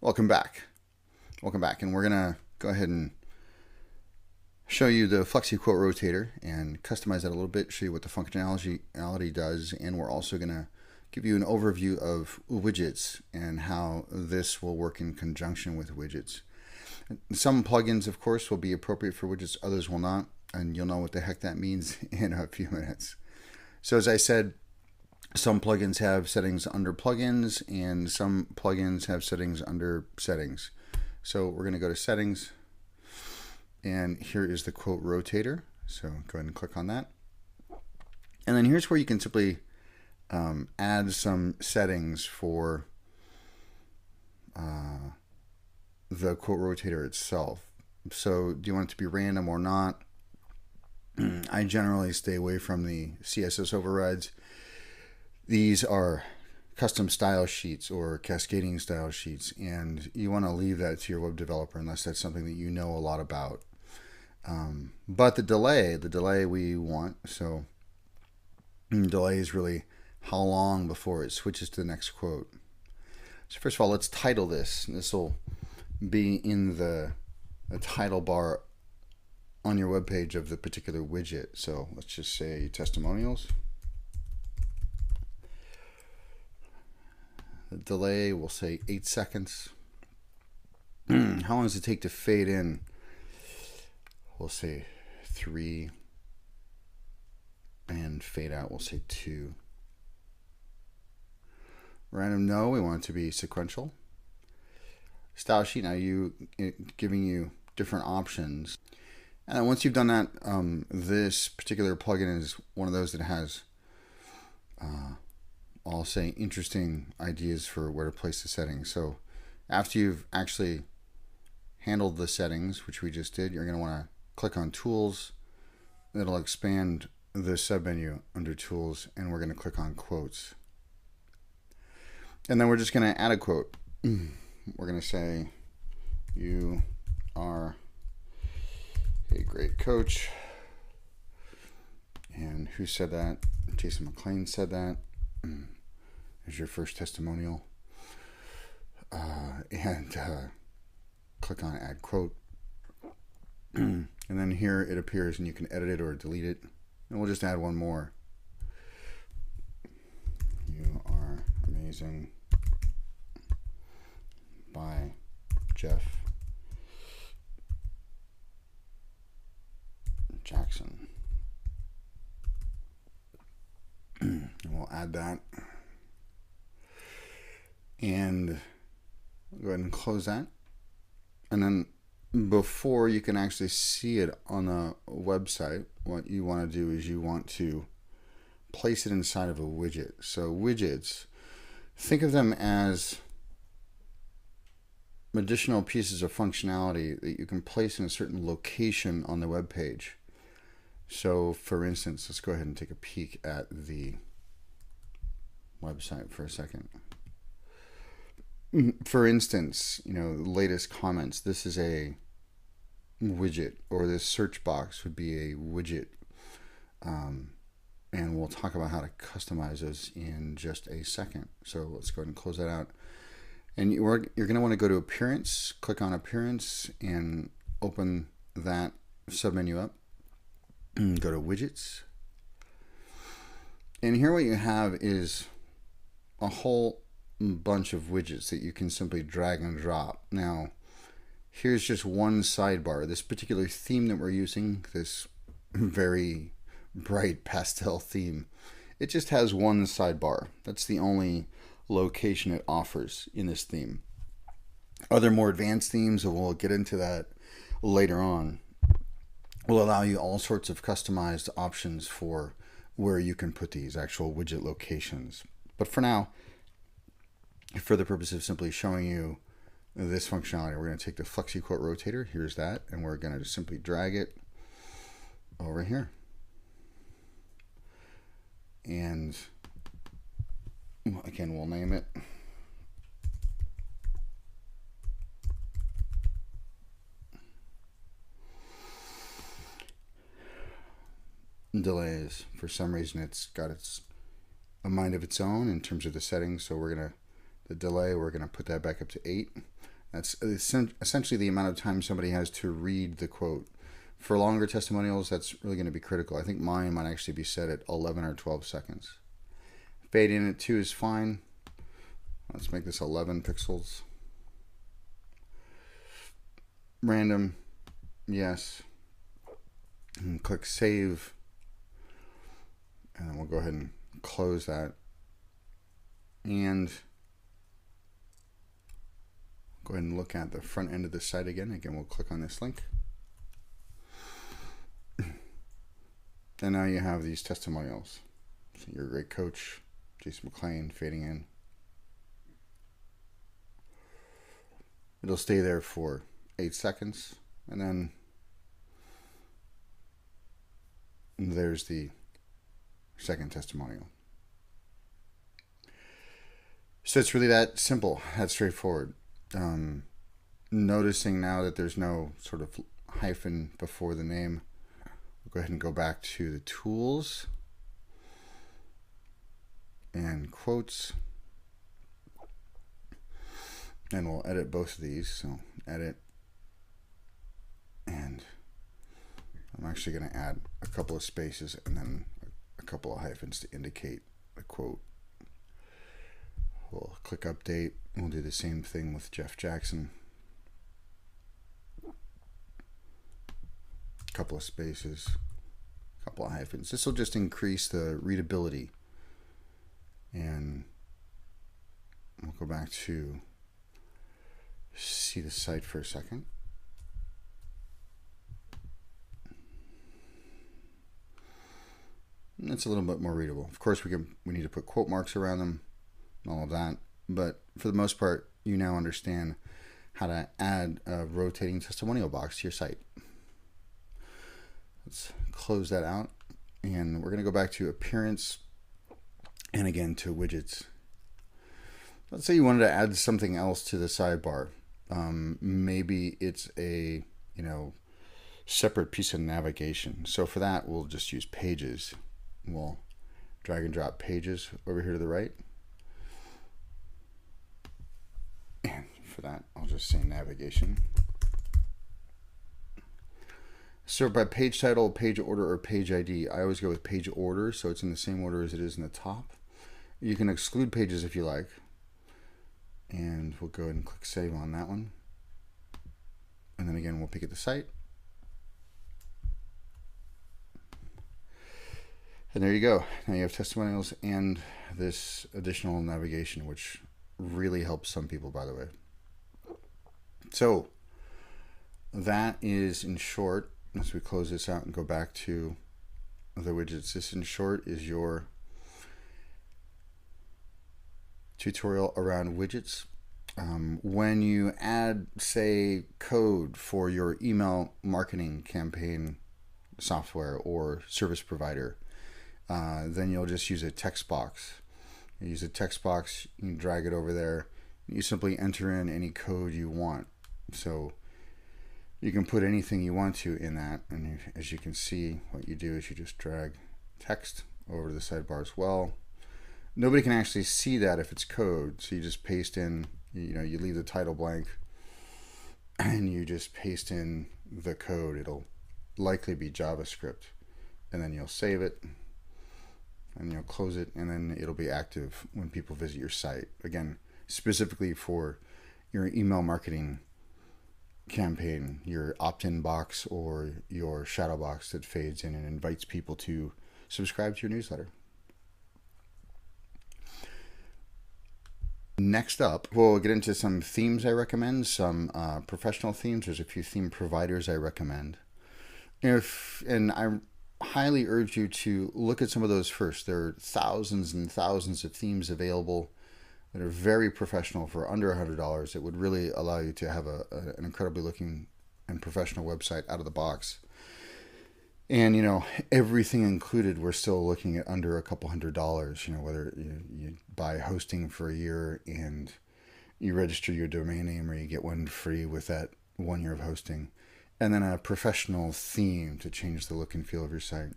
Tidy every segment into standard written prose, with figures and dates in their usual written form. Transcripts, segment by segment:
Welcome back. Welcome back. And we're going to go ahead and show you the Flexi Quote Rotator and customize that a little bit, show you what the functionality does, and we're also going to give you an overview of widgets and how this will work in conjunction with widgets. Some plugins, of course, will be appropriate for widgets, others will not, and you'll know what the heck that means in a few minutes. So as I said, some plugins have settings under plugins, and some plugins have settings under settings. So we're going to go to settings, and here is the quote rotator. So go ahead and click on that. And then here's where you can simply add some settings for the quote rotator itself. So do you want it to be random or not? I generally stay away from the CSS overrides. These are custom style sheets or cascading style sheets, and you want to leave that to your web developer unless that's something that you know a lot about. But the delay we want, so delay is really how long before it switches to the next quote. So first of all, let's title this. This will be in the title bar on your web page of the particular widget. So let's just say testimonials. The delay, we'll say 8 seconds. How long does it take to fade in? We'll say 3. And fade out, we'll say 2. Random, no, we want it to be sequential. Style sheet, now giving you different options. And then once you've done that, this particular plugin is one of those that has, I'll say, interesting ideas for where to place the settings. So after you've actually handled the settings, which we just did, you're going to want to click on Tools. It'll expand the submenu under Tools, and we're going to click on Quotes. And then we're just going to add a quote. We're going to say, "You are a great coach." And who said that? Jason McClain said that. There's your first testimonial. And click on Add Quote. And then here it appears, and you can edit it or delete it. And we'll just add one more. "You are amazing," by Jeff Jackson. And we'll add that. And go ahead and close that. And then before you can actually see it on a website, what you want to do is you want to place it inside of a widget. So widgets, think of them as additional pieces of functionality that you can place in a certain location on the web page. So for instance, let's go ahead and take a peek at the website for a second. For instance, the latest comments, this is a widget, or this search box would be a widget. And we'll talk about how to customize those in just a second. So let's go ahead and close that out. And you're going to want to go to Appearance, click on Appearance, and open that submenu up. Go to Widgets. And here what you have is a whole bunch of widgets that you can simply drag and drop. Now, here's just one sidebar. This particular theme that we're using, this very bright pastel theme, it just has one sidebar. That's the only location it offers in this theme. Other more advanced themes, and we'll get into that later on, will allow you all sorts of customized options for where you can put these actual widget locations. But for now, for the purpose of simply showing you this functionality, we're going to take the Flexi Quote Rotator, here's that, and we're going to just simply drag it over here. And again, we'll name it delays. For some reason, it's got a mind of its own in terms of the settings. So the delay, we're gonna put that back up to 8. That's essentially the amount of time somebody has to read the quote. For longer testimonials, that's really going to be critical. I think mine might actually be set at 11 or 12 seconds. Fade in at 2 is fine. Let's make this 11 pixels. Random, yes. And click save. And then we'll go ahead and close that. And go ahead and look at the front end of the site again. Again, we'll click on this link. And now you have these testimonials. So you're a great coach, Jason McClain, fading in. It'll stay there for 8 seconds, and then there's the second testimonial. So it's really that simple, that straightforward. Noticing now that there's no sort of hyphen before the name, we'll go ahead and go back to the tools and quotes. And we'll edit both of these. So edit. And I'm actually going to add a couple of spaces and then a couple of hyphens to indicate the quote. We'll click update. We'll do the same thing with Jeff Jackson. A couple of spaces, a couple of hyphens. This will just increase the readability. And we'll go back to see the site for a second. And it's a little bit more readable. Of course, we need to put quote marks around them, all of that. But for the most part, you now understand how to add a rotating testimonial box to your site. Let's close that out. And we're going to go back to appearance and again to widgets. Let's say you wanted to add something else to the sidebar. Maybe it's a, separate piece of navigation. So for that, we'll just use pages. We'll drag and drop pages over here to the right. And for that, I'll just say navigation. Sort by page title, page order, or page ID. I always go with page order, so it's in the same order as it is in the top. You can exclude pages if you like. And we'll go ahead and click save on that one. And then again, we'll pick at the site. And there you go. Now you have testimonials and this additional navigation, which really helps some people, by the way. So that is, in short, as we close this out and go back to the widgets, this in short is your tutorial around widgets. When you add, say, code for your email marketing campaign software or service provider, then you'll just use a text box. You use a text box, you can drag it over there, you simply enter in any code you want. So you can put anything you want to in that, and as you can see, what you do is you just drag text over to the sidebar as well. Nobody can actually see that if it's code, so you just paste in, you leave the title blank, and you just paste in the code. It'll likely be JavaScript, and then you'll save it, and you'll close it, and then it'll be active when people visit your site. Again, specifically for your email marketing campaign, your opt-in box or your shadow box that fades in and invites people to subscribe to your newsletter. Next up, we'll get into some themes I recommend, some professional themes. There's a few theme providers I recommend. And I highly urge you to look at some of those first. There are thousands and thousands of themes available that are very professional for under $100. It would really allow you to have an incredibly looking and professional website out of the box. And, everything included, we're still looking at under a couple $100, whether you buy hosting for a year and you register your domain name or you get one free with that 1 year of hosting. And then a professional theme to change the look and feel of your site.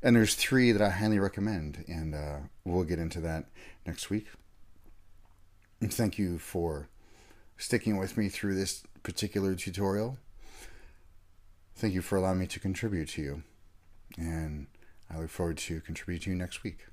And there's 3 that I highly recommend, and we'll get into that next week. And thank you for sticking with me through this particular tutorial. Thank you for allowing me to contribute to you. And I look forward to contributing to you next week.